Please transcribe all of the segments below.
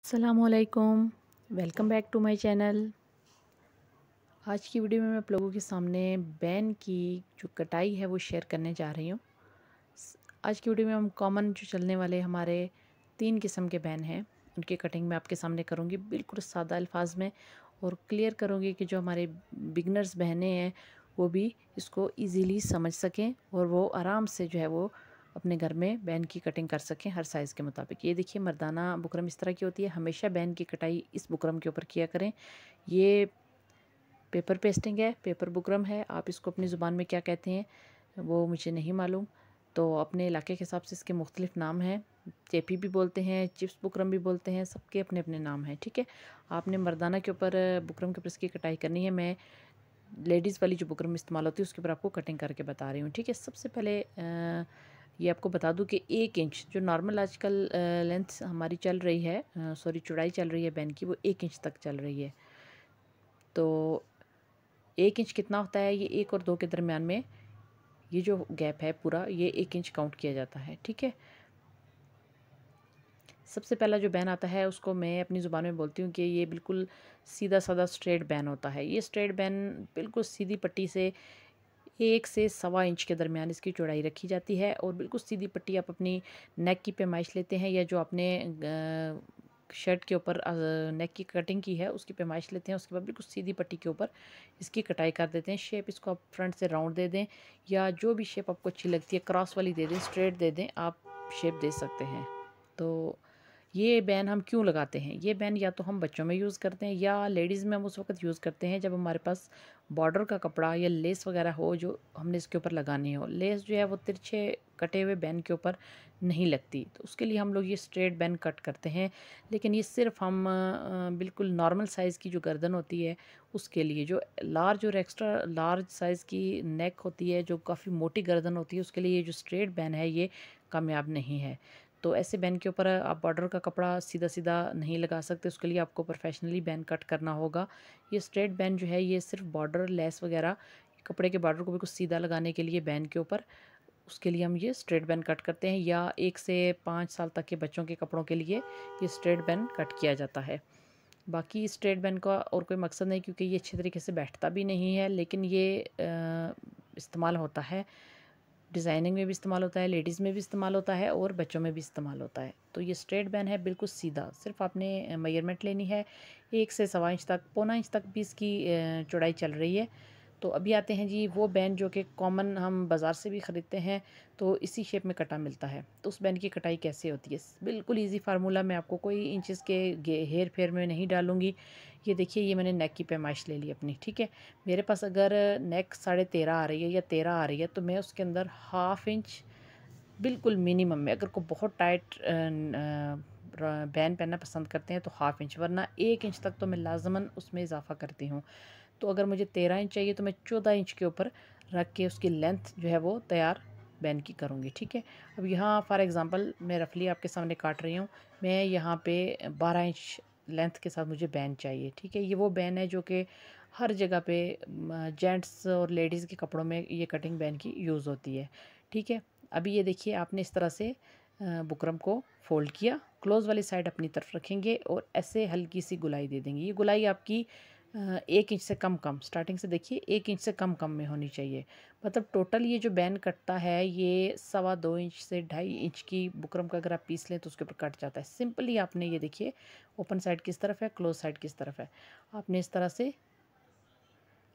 अस्सलामुअलैकुम, welcome back to my channel. आज की वीडियो में मैं आप लोगों के सामने बैन की जो कटाई है वो शेयर करने जा रही हूँ। आज की वीडियो में हम कॉमन जो चलने वाले हमारे 3 किस्म के बैन हैं उनकी कटिंग मैं आपके सामने करूँगी, बिल्कुल सादा अल्फाज में, और क्लियर करूँगी कि जो हमारे बिगनर्स बहनें हैं वो भी इसको ईज़िली समझ सकें और वो आराम से जो है वो अपने घर में बैन की कटिंग कर सकें हर साइज़ के मुताबिक। ये देखिए, मर्दाना बुकरम इस तरह की होती है। हमेशा बैन की कटाई इस बुकरम के ऊपर किया करें। ये पेपर पेस्टिंग है, पेपर बुकरम है, आप इसको अपनी ज़ुबान में क्या कहते हैं वो मुझे नहीं मालूम, तो अपने इलाके के हिसाब से इसके मुख्तलिफ नाम हैं। चेपी भी बोलते हैं, चिप्स बुकरम भी बोलते हैं, सबके अपने अपने नाम हैं। ठीक है, आपने मर्दाना के ऊपर बुकरम के ऊपर इसकी कटाई करनी है। मैं लेडीज़ वाली जो बुकरम इस्तेमाल होती है उसके ऊपर आपको कटिंग करके बता रही हूँ। ठीक है, सबसे पहले ये आपको बता दूं कि 1 इंच जो नॉर्मल आजकल लेंथ हमारी चल रही है, सॉरी चौड़ाई चल रही है बैन की, वो 1 इंच तक चल रही है। तो 1 इंच कितना होता है? ये 1 और 2 के दरमियान में ये जो गैप है पूरा, ये 1 इंच काउंट किया जाता है। ठीक है, सबसे पहला जो बैन आता है उसको मैं अपनी ज़ुबान में बोलती हूँ कि ये बिल्कुल सीधा साधा स्ट्रेट बैन होता है। ये स्ट्रेट बैन बिल्कुल सीधी पट्टी से 1 से सवा इंच के दरमियान इसकी चौड़ाई रखी जाती है, और बिल्कुल सीधी पट्टी आप अपनी नेक की पैमाइश लेते हैं, या जो आपने शर्ट के ऊपर नेक की कटिंग की है उसकी पैमाइश लेते हैं। उसके बाद बिल्कुल सीधी पट्टी के ऊपर इसकी कटाई कर देते हैं। शेप इसको आप फ्रंट से राउंड दे दें, या जो भी शेप आपको अच्छी लगती है, क्रॉस वाली दे दें, स्ट्रेट दे दें, आप शेप दे सकते हैं। तो ये बैन हम क्यों लगाते हैं? ये बैन या तो हम बच्चों में यूज़ करते हैं, या लेडीज़ में हम उस वक्त यूज़ करते हैं जब हमारे पास बॉर्डर का कपड़ा या लेस वगैरह हो जो हमने इसके ऊपर लगानी हो। लेस जो है वो तिरछे कटे हुए बैन के ऊपर नहीं लगती, तो उसके लिए हम लोग ये स्ट्रेट बैन कट करते हैं। लेकिन ये सिर्फ हम बिल्कुल नॉर्मल साइज़ की जो गर्दन होती है उसके लिए, जो लार्ज और एक्स्ट्रा लार्ज साइज़ की नेक होती है, जो काफ़ी मोटी गर्दन होती है, उसके लिए ये जो स्ट्रेट बैन है ये कामयाब नहीं है। तो ऐसे बैन के ऊपर आप बॉर्डर का कपड़ा सीधा सीधा नहीं लगा सकते, उसके लिए आपको प्रोफेशनली बैन कट करना होगा। ये स्ट्रेट बैन जो है ये सिर्फ बॉर्डर लेस वगैरह कपड़े के बॉर्डर को बिल्कुल सीधा लगाने के लिए बैन के ऊपर, उसके लिए हम ये स्ट्रेट बैन कट करते हैं। या 1 से 5 साल तक के बच्चों के कपड़ों के लिए ये स्ट्रेट बैन कट किया जाता है। बाकी स्ट्रेट बैन का और कोई मकसद नहीं, क्योंकि ये अच्छे तरीके से बैठता भी नहीं है, लेकिन ये इस्तेमाल होता है, डिज़ाइनिंग में भी इस्तेमाल होता है, लेडीज़ में भी इस्तेमाल होता है, और बच्चों में भी इस्तेमाल होता है। तो ये स्ट्रेट बैन है बिल्कुल सीधा, सिर्फ आपने मेजरमेंट लेनी है। 1 से सवा इंच तक, पौना इंच तक भी इसकी चौड़ाई चल रही है। तो अभी आते हैं जी वो बैन जो कि कॉमन हम बाज़ार से भी ख़रीदते हैं, तो इसी शेप में कटा मिलता है। तो उस बैन की कटाई कैसे होती है? बिल्कुल ईजी फार्मूला, मैं आपको कोई इंचेस के हेर फेर में नहीं डालूँगी। ये देखिए, ये मैंने नेक की पैमाइश ले ली अपनी। ठीक है, मेरे पास अगर नेक 13.5 आ रही है या 13 आ रही है, तो मैं उसके अंदर हाफ़ इंच बिल्कुल मिनिमम में, अगर को बहुत टाइट बैन पहनना पसंद करते हैं तो हाफ़ इंच, वरना 1 इंच तक तो मैं लाजमन उसमें इजाफ़ा करती हूँ। तो अगर मुझे 13 इंच चाहिए तो मैं 14 इंच के ऊपर रख के उसकी लेंथ जो है वो तैयार बैन की करूँगी। ठीक है, अब यहाँ फॉर एग्ज़ाम्पल मैं रफली आपके सामने काट रही हूँ। मैं यहाँ पे 12 इंच लेंथ के साथ मुझे बैन चाहिए। ठीक है, ये वो बैन है जो कि हर जगह पे जेंट्स और लेडीज़ के कपड़ों में ये कटिंग बैन की यूज़ होती है। ठीक है, अभी ये देखिए, आपने इस तरह से बुकरम को फ़ोल्ड किया, क्लोज़ वाली साइड अपनी तरफ रखेंगे और ऐसे हल्की सी गुलाई दे देंगे। ये गुलाई आपकी 1 इंच से कम स्टार्टिंग से देखिए 1 इंच से कम में होनी चाहिए। मतलब टोटल ये जो बैन कटता है ये 2.25 इंच से 2.5 इंच की बुकरम का अगर आप पीस लें तो उसके ऊपर कट जाता है। सिंपली आपने ये देखिए, ओपन साइड किस तरफ है, क्लोज साइड किस तरफ है, आपने इस तरह से,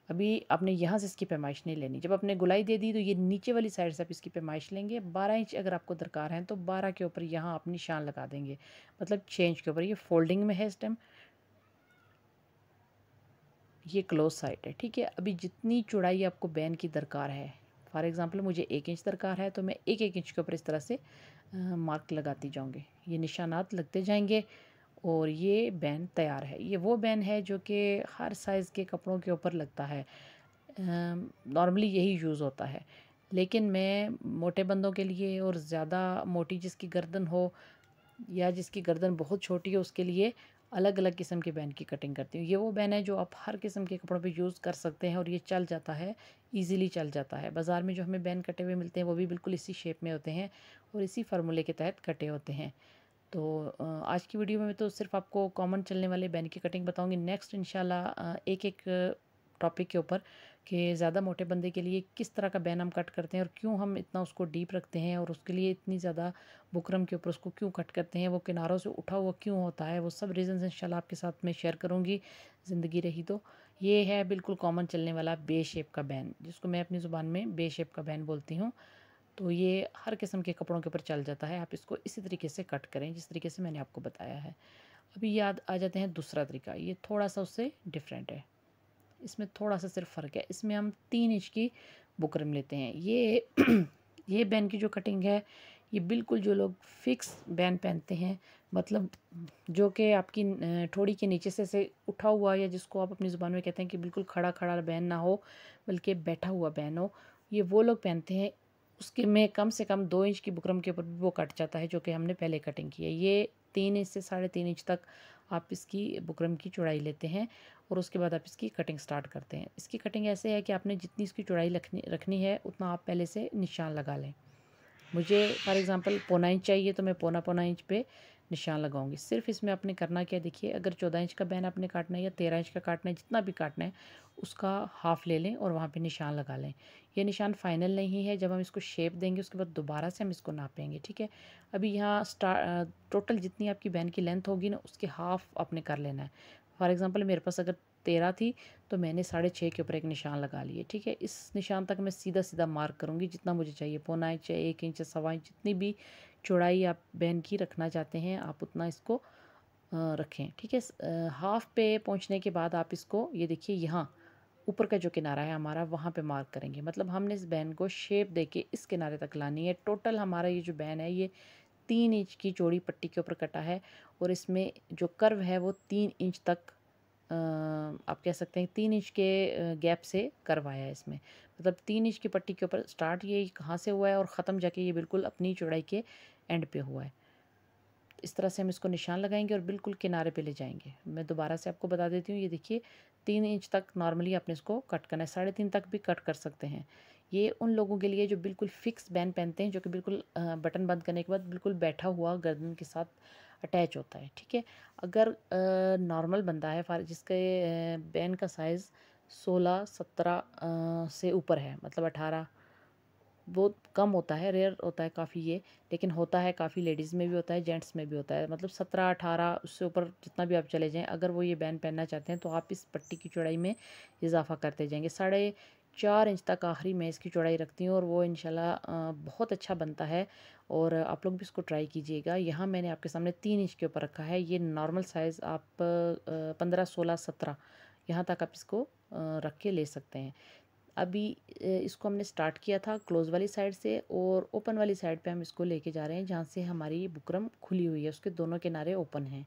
अभी आपने यहाँ से इसकी पैमाइश नहीं लेनी। जब आपने गुलाई दे दी तो ये नीचे वाली साइड से आप इसकी पैमाइश लेंगे। 12 इंच अगर आपको दरकार है तो 12 के ऊपर यहाँ आप निशान लगा देंगे, मतलब 6 इंच के ऊपर। ये फोल्डिंग में है इस टाइम, ये क्लोज साइड है। ठीक है, अभी जितनी चौड़ाई आपको बैन की दरकार है, फॉर एग्ज़ाम्पल मुझे 1 इंच दरकार है, तो मैं एक एक इंच के ऊपर इस तरह से मार्क लगाती जाऊँगी, ये निशानात लगते जाएंगे, और ये बैन तैयार है। ये वो बैन है जो कि हर साइज़ के कपड़ों के ऊपर लगता है, नॉर्मली यही यूज़ होता है। लेकिन मैं मोटे बंदों के लिए, और ज़्यादा मोटी जिसकी गर्दन हो या जिसकी गर्दन बहुत छोटी हो, उसके लिए अलग अलग किस्म के बैन की कटिंग करती हूँ। ये वो बैन है जो आप हर किस्म के कपड़ों पे यूज़ कर सकते हैं, और ये चल जाता है, इजीली चल जाता है। बाज़ार में जो हमें बैन कटे हुए मिलते हैं वो भी बिल्कुल इसी शेप में होते हैं और इसी फार्मूले के तहत कटे होते हैं। तो आज की वीडियो में तो सिर्फ आपको कॉमन चलने वाले बैन की कटिंग बताऊंगी। नेक्स्ट इंशाल्लाह एक एक टॉपिक के ऊपर कि ज़्यादा मोटे बंदे के लिए किस तरह का बैन हम कट करते हैं और क्यों हम इतना उसको डीप रखते हैं और उसके लिए इतनी ज़्यादा बुकरम के ऊपर उसको क्यों कट करते हैं, वो किनारों से उठा हुआ क्यों होता है, वो सब रीज़न्स इंशाल्लाह आपके साथ मैं शेयर करूँगी ज़िंदगी रही तो। ये है बिल्कुल कॉमन चलने वाला बे शेप का बैन, जिसको मैं अपनी ज़ुबान में बे शेप का बैन बोलती हूँ। तो ये हर किस्म के कपड़ों के ऊपर चल जाता है। आप इसको इसी तरीके से कट करें जिस तरीके से मैंने आपको बताया है। अभी याद आ जाते हैं दूसरा तरीका, ये थोड़ा सा उससे डिफरेंट है। इसमें थोड़ा सा सिर्फ फ़र्क है, इसमें हम 3 इंच की बुकरम लेते हैं। ये ये बैन की जो कटिंग है, ये बिल्कुल जो लोग फिक्स बैन पहनते हैं, मतलब जो कि आपकी ठोड़ी के नीचे से उठा हुआ, या जिसको आप अपनी ज़ुबान में कहते हैं कि बिल्कुल खड़ा खड़ा बैन ना हो बल्कि बैठा हुआ बैन हो, ये वो लोग पहनते हैं। उसके में कम से कम 2 इंच की बुकरम के ऊपर भी वो कट जाता है जो कि हमने पहले कटिंग की है। ये 3 इंच से 3.5 इंच तक आप इसकी बुकरम की चौड़ाई लेते हैं और उसके बाद आप इसकी कटिंग स्टार्ट करते हैं। इसकी कटिंग ऐसे है कि आपने जितनी इसकी चौड़ाई रखनी है उतना आप पहले से निशान लगा लें। मुझे फॉर एग्ज़ाम्पल 1.25 इंच चाहिए तो मैं पौना पौना इंच पे निशान लगाऊंगी। सिर्फ इसमें आपने करना क्या, देखिए, अगर 14 इंच का बैन आपने काटना है या 13 इंच का काटना है, जितना भी काटना है उसका हाफ़ ले लें और वहाँ पे निशान लगा लें। ये निशान फ़ाइनल नहीं है, जब हम इसको शेप देंगे उसके बाद दोबारा से हम इसको नापेंगे, ठीक है। अभी यहाँ टोटल जितनी आपकी बैन की लेंथ होगी ना, उसके हाफ़ आपने कर लेना है। फॉर एग्ज़ाम्पल मेरे पास अगर 13 थी तो मैंने 6.5 के ऊपर एक निशान लगा लिए, ठीक है। इस निशान तक मैं सीधा सीधा मार्क करूँगी जितना मुझे चाहिए, 0.25 या 1 इंच या 1.25 इंच, जितनी भी चौड़ाई आप बैन की रखना चाहते हैं आप उतना इसको रखें, ठीक है। हाफ पे पहुंचने के बाद आप इसको, ये देखिए, यहाँ ऊपर का जो किनारा है हमारा वहाँ पे मार्क करेंगे। मतलब हमने इस बैन को शेप देके इस किनारे तक लानी है। टोटल हमारा ये जो बैन है ये 3 इंच की चौड़ी पट्टी के ऊपर कटा है और इसमें जो कर्व है वो 3 इंच तक, आप कह सकते हैं 3 इंच के गैप से करवाया है इसमें। मतलब 3 इंच की पट्टी के ऊपर स्टार्ट ये कहाँ से हुआ है और ख़त्म जाके ये बिल्कुल अपनी चौड़ाई के एंड पे हुआ है। इस तरह से हम इसको निशान लगाएंगे और बिल्कुल किनारे पे ले जाएंगे। मैं दोबारा से आपको बता देती हूँ, ये देखिए 3 इंच तक नॉर्मली आपने इसको कट करना है, 3.5 तक भी कट कर सकते हैं। ये उन लोगों के लिए जो बिल्कुल फिक्स बैन पहनते हैं, जो कि बिल्कुल बटन बंद करने के बाद बिल्कुल बैठा हुआ गर्दन के साथ अटैच होता है, ठीक है। अगर नॉर्मल बंदा है जिसके बैन का साइज़ 16-17 से ऊपर है, मतलब 18, बहुत कम होता है, रेयर होता है काफ़ी ये, लेकिन होता है काफ़ी, लेडीज़ में भी होता है, जेंट्स में भी होता है। मतलब 17-18 उससे ऊपर जितना भी आप चले जाएँ, अगर वो ये बैन पहनना चाहते हैं तो आप इस पट्टी की चौड़ाई में इजाफा करते जाएंगे। 4.5 इंच तक आखिरी मैं इसकी चौड़ाई रखती हूँ और वो इंशाल्लाह बहुत अच्छा बनता है और आप लोग भी इसको ट्राई कीजिएगा। यहाँ मैंने आपके सामने 3 इंच के ऊपर रखा है। ये नॉर्मल साइज़ आप 15, 16, 17 यहाँ तक आप इसको रख के ले सकते हैं। अभी इसको हमने स्टार्ट किया था क्लोज़ वाली साइड से और ओपन वाली साइड पे हम इसको लेके जा रहे हैं, जहाँ से हमारी बुकरम खुली हुई है, उसके दोनों किनारे ओपन हैं।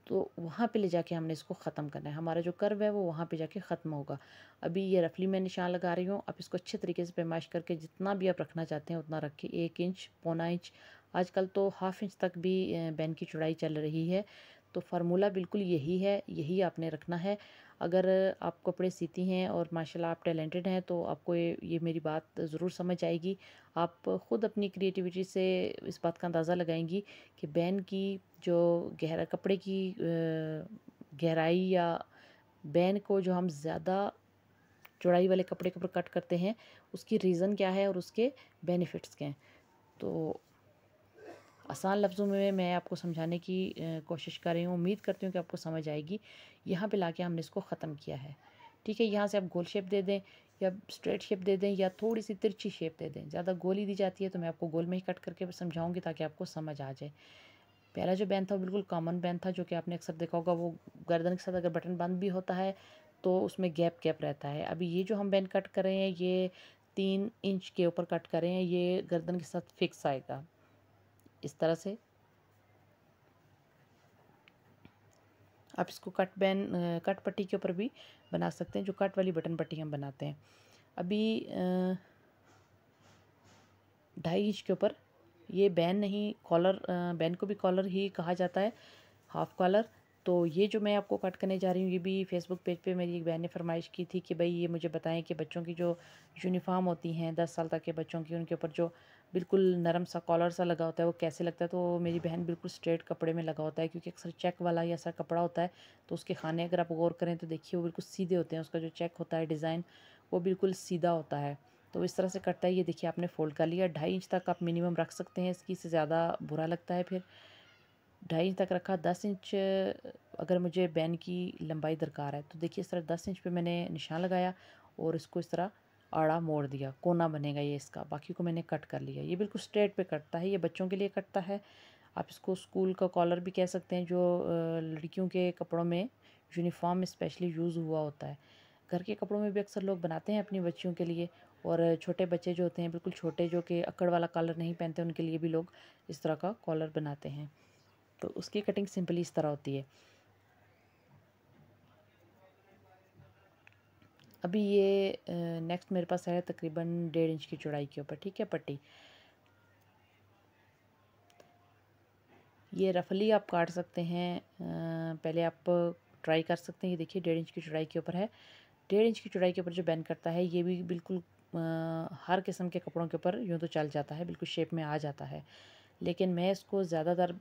तो वहाँ पे ले जाके हमने इसको ख़त्म करना है। हमारा जो कर्व है वो वहाँ पे जाके ख़त्म होगा। अभी ये रफली मैं निशान लगा रही हूँ। आप इसको अच्छे तरीके से पैमाइश करके जितना भी आप रखना चाहते हैं उतना रखिए। 1 इंच, 0.25 इंच, आजकल तो हाफ इंच तक भी बैन की चौड़ाई चल रही है। तो फार्मूला बिल्कुल यही है, यही आपने रखना है। अगर आप कपड़े सीती हैं और माशाल्लाह आप टैलेंटेड हैं तो आपको ये मेरी बात ज़रूर समझ आएगी। आप ख़ुद अपनी क्रिएटिविटी से इस बात का अंदाज़ा लगाएंगी कि बैन की जो कपड़े की गहराई, या बैन को जो हम ज़्यादा चौड़ाई वाले कपड़े के ऊपर कट करते हैं उसकी रीज़न क्या है और उसके बेनिफिट्स क्या हैं। तो आसान लफ्ज़ों में मैं आपको समझाने की कोशिश कर रही हूँ। उम्मीद करती हूँ कि आपको समझ आएगी। यहाँ पे लाके हमने इसको ख़त्म किया है, ठीक है। यहाँ से आप गोल शेप दे दें या स्ट्रेट शेप दे दें या थोड़ी सी तिरछी शेप दे दें। ज़्यादा गोल ही दी जाती है तो मैं आपको गोल में ही कट करके समझाऊंगी ताकि आपको समझ आ जाए। पहला जो बैन था वो बिल्कुल कॉमन बैन था, जो कि आपने अक्सर देखा होगा। वो गर्दन के साथ अगर बटन बंद भी होता है तो उसमें गैप गैप रहता है। अभी ये जो हम बैन कट कर रहे हैं ये 3 इंच के ऊपर कट कर रहे हैं, ये गर्दन के साथ फिक्स आएगा इस तरह से। आप इसको कट पट्टी के ऊपर भी बना सकते हैं, जो कट वाली बटन पट्टी हम बनाते हैं। अभी 2.5 इंच के ऊपर ये बैन नहीं, कॉलर, बैन को भी कॉलर ही कहा जाता है, हाफ कॉलर। तो ये जो मैं आपको कट करने जा रही हूँ ये भी फेसबुक पेज पे मेरी एक बहन ने फरमाइश की थी कि भाई ये मुझे बताएं कि बच्चों की जो यूनिफॉर्म होती हैं 10 साल तक के बच्चों की, उनके ऊपर जो बिल्कुल नरम सा कॉलर सा लगा होता है, वो कैसे लगता है, तो मेरी बहन बिल्कुल स्ट्रेट कपड़े में लगा होता है, क्योंकि अक्सर चेक वाला या ऐसा कपड़ा होता है तो उसके खाने अगर आप गौर करें तो देखिए वो बिल्कुल सीधे होते हैं, उसका जो चेक होता है डिज़ाइन वो बिल्कुल सीधा होता है। तो इस तरह से कटता है। ये देखिए आपने फ़ोल्ड कर लिया, 2.5 इंच तक आप मिनिमम रख सकते हैं, इसकी से ज़्यादा बुरा लगता है फिर। 2.5 इंच तक रखा। 10 इंच अगर मुझे बैन की लंबाई दरकार है तो देखिए इस तरह 10 इंच पे मैंने निशान लगाया और इसको इस तरह आड़ा मोड़ दिया, कोना बनेगा ये इसका। बाकी को मैंने कट कर लिया। ये बिल्कुल स्ट्रेट पे कटता है, ये बच्चों के लिए कटता है। आप इसको स्कूल का कॉलर भी कह सकते हैं, जो लड़कियों के कपड़ों में यूनिफॉर्म में स्पेशली यूज़ हुआ होता है। घर के कपड़ों में भी अक्सर लोग बनाते हैं अपनी बच्चियों के लिए, और छोटे बच्चे जो होते हैं बिल्कुल छोटे, जो कि अकड़ वाला कॉलर नहीं पहनते, उनके लिए भी लोग इस तरह का कॉलर बनाते हैं। तो उसकी कटिंग सिंपली इस तरह होती है। अभी ये नेक्स्ट मेरे पास है तकरीबन 1.5 इंच की चौड़ाई के ऊपर, ठीक है, पट्टी। ये रफली आप काट सकते हैं। पहले आप ट्राई कर सकते हैं। ये देखिए 1.5 इंच की चौड़ाई के ऊपर है। 1.5 इंच की चौड़ाई के ऊपर जो बैन करता है ये भी बिल्कुल हर किस्म के कपड़ों के ऊपर यूँ तो चल जाता है, बिल्कुल शेप में आ जाता है। लेकिन मैं इसको ज़्यादातर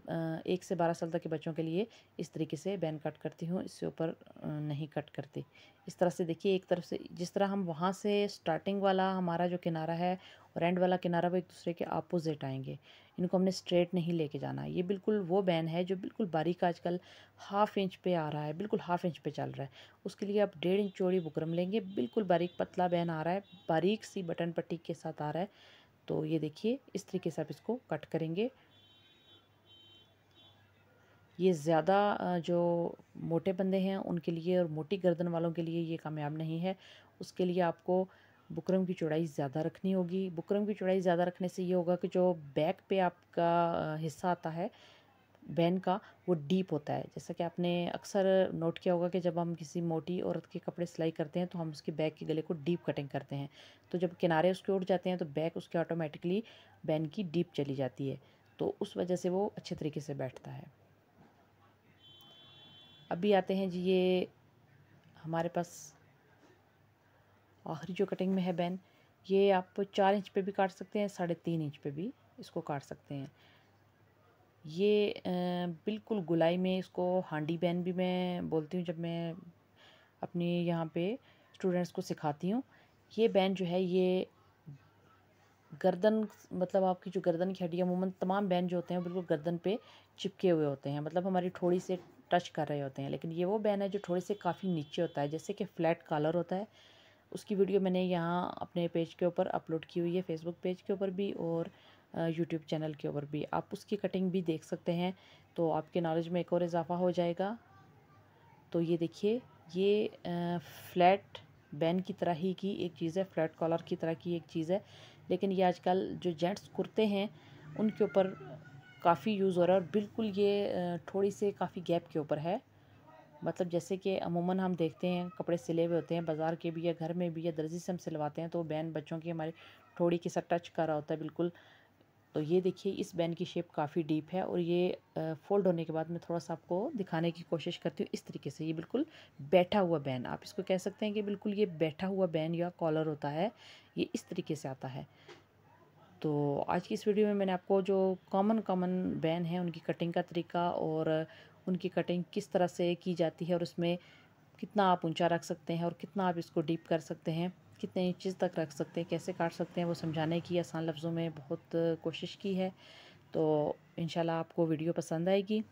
1 से 12 साल तक के बच्चों के लिए इस तरीके से बैन कट करती हूँ, इससे ऊपर नहीं कट करती। इस तरह से देखिए, एक तरफ से जिस तरह हम वहाँ से स्टार्टिंग वाला हमारा जो किनारा है और एंड वाला किनारा वो एक दूसरे के अपोजिट आएंगे। इनको हमने स्ट्रेट नहीं लेके जाना। ये बिल्कुल वो बैन है जो बिल्कुल बारीक आजकल 1/2 इंच पे आ रहा है, बिल्कुल 1/2 इंच पे चल रहा है। उसके लिए आप 1.5 इंच चौड़ी बुकरम लेंगे, बिल्कुल बारीक पतला बैन आ रहा है, बारीक सी बटन पट्टी के साथ आ रहा है। तो ये देखिए इस तरीके से आप इसको कट करेंगे। ये ज़्यादा जो मोटे बंदे हैं उनके लिए और मोटी गर्दन वालों के लिए ये कामयाब नहीं है। उसके लिए आपको बुकरम की चौड़ाई ज़्यादा रखनी होगी। बुकरम की चौड़ाई ज़्यादा रखने से ये होगा कि जो बैक पे आपका हिस्सा आता है बैन का, वो डीप होता है। जैसा कि आपने अक्सर नोट किया होगा कि जब हम किसी मोटी औरत के कपड़े सिलाई करते हैं तो हम उसके बैक के गले को डीप कटिंग करते हैं। तो जब किनारे उसके उठ जाते हैं तो बैक उसके ऑटोमेटिकली बैन की डीप चली जाती है, तो उस वजह से वो अच्छे तरीके से बैठता है। अभी आते हैं जी, ये हमारे पास आखिरी जो कटिंग में है बैन, ये आप 4 इंच पे भी काट सकते हैं, 3.5 इंच पे भी इसको काट सकते हैं। ये बिल्कुल गुलाई में इसको हांडी बैन भी मैं बोलती हूँ जब मैं अपनी यहाँ पे स्टूडेंट्स को सिखाती हूँ। ये बैन जो है ये गर्दन, मतलब आपकी जो गर्दन की हड्डी, अमूमन तमाम बैन जो होते हैं बिल्कुल गर्दन पे चिपके हुए होते हैं, मतलब हमारी ठोड़ी से टच कर रहे होते हैं। लेकिन ये वो बैन है जो ठोड़ी से काफ़ी नीचे होता है, जैसे कि फ्लैट कॉलर होता है। उसकी वीडियो मैंने यहाँ अपने पेज के ऊपर अपलोड की हुई है, फेसबुक पेज के ऊपर भी और यूट्यूब चैनल के ऊपर भी। आप उसकी कटिंग भी देख सकते हैं, तो आपके नॉलेज में एक और इजाफ़ा हो जाएगा। तो ये देखिए, ये फ्लैट बैन की तरह ही की एक चीज़ है, फ्लैट कॉलर की तरह की एक चीज़ है। लेकिन ये आजकल जो जेंट्स कुर्ते हैं उनके ऊपर काफ़ी यूज़ हो रहा है, और बिल्कुल ये थोड़ी से काफ़ी गैप के ऊपर है। मतलब जैसे कि अमूमन हम देखते हैं कपड़े सिले हुए होते हैं बाज़ार के भी या घर में भी, या दर्जी से हम सिलवाते हैं, तो बैन बच्चों की हमारी थोड़ी के साथ टच कर रहा होता है बिल्कुल। तो ये देखिए इस बैन की शेप काफ़ी डीप है, और ये फ़ोल्ड होने के बाद मैं थोड़ा सा आपको दिखाने की कोशिश करती हूँ। इस तरीके से ये बिल्कुल बैठा हुआ बैन, आप इसको कह सकते हैं कि बिल्कुल ये बैठा हुआ बैन या कॉलर होता है, ये इस तरीके से आता है। तो आज की इस वीडियो में मैंने आपको जो कॉमन कॉमन बैन है उनकी कटिंग का तरीका और उनकी कटिंग किस तरह से की जाती है, और उसमें कितना आप ऊंचा रख सकते हैं और कितना आप इसको डीप कर सकते हैं, कितने इंचज़ तक रख सकते हैं, कैसे काट सकते हैं, वो समझाने की आसान लफ्ज़ों में बहुत कोशिश की है। तो इंशाल्लाह आपको वीडियो पसंद आएगी।